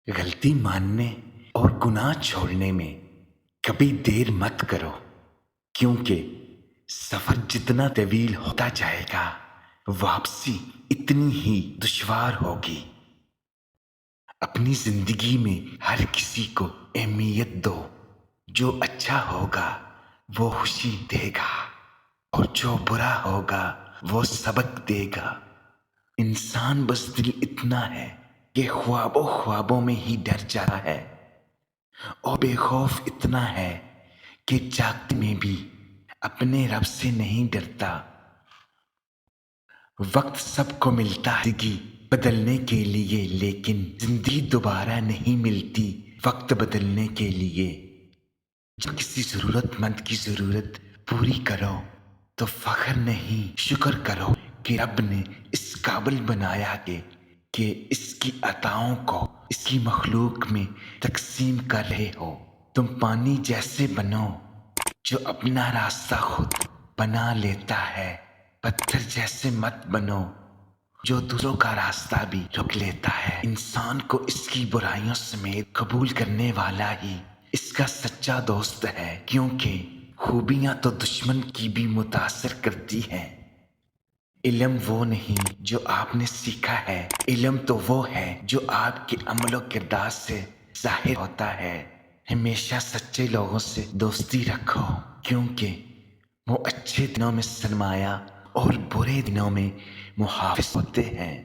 غلطی ماننے اور گناہ چھوڑنے میں کبھی دیر مت کرو، کیونکہ سفر جتنا طویل ہوتا جائے گا واپسی اتنی ہی دشوار ہوگی۔ اپنی زندگی میں ہر کسی کو اہمیت دو، جو اچھا ہوگا وہ خوشی دے گا اور جو برا ہوگا وہ سبق دے گا۔ انسان بس دل اتنا ہے کہ خوابوں میں ہی ڈر جاتا ہے، اور بے خوف اتنا ہے کہ جاگتے میں بھی اپنے رب سے نہیں ڈرتا۔ وقت سب کو ملتا ہے زندگی بدلنے کے لیے، لیکن زندگی دوبارہ نہیں ملتی وقت بدلنے کے لیے۔ جب کسی ضرورت مند کی ضرورت پوری کرو تو فخر نہیں، شکر کرو کہ رب نے اس قابل بنایا کہ اس کی عطاؤں کو اس کی مخلوق میں تقسیم کر رہے ہو۔ تم پانی جیسے بنو جو اپنا راستہ خود بنا لیتا ہے، پتھر جیسے مت بنو جو دوسروں کا راستہ بھی روک لیتا ہے۔ انسان کو اس کی برائیوں سمیت قبول کرنے والا ہی اس کا سچا دوست ہے، کیونکہ خوبیاں تو دشمن کی بھی متاثر کرتی ہیں۔ علم وہ نہیں جو آپ نے سیکھا ہے، علم تو وہ ہے جو آپ کے عمل و کردار سے ظاہر ہوتا ہے۔ ہمیشہ سچے لوگوں سے دوستی رکھو، کیونکہ وہ اچھے دنوں میں سرمایہ اور برے دنوں میں محافظ ہوتے ہیں۔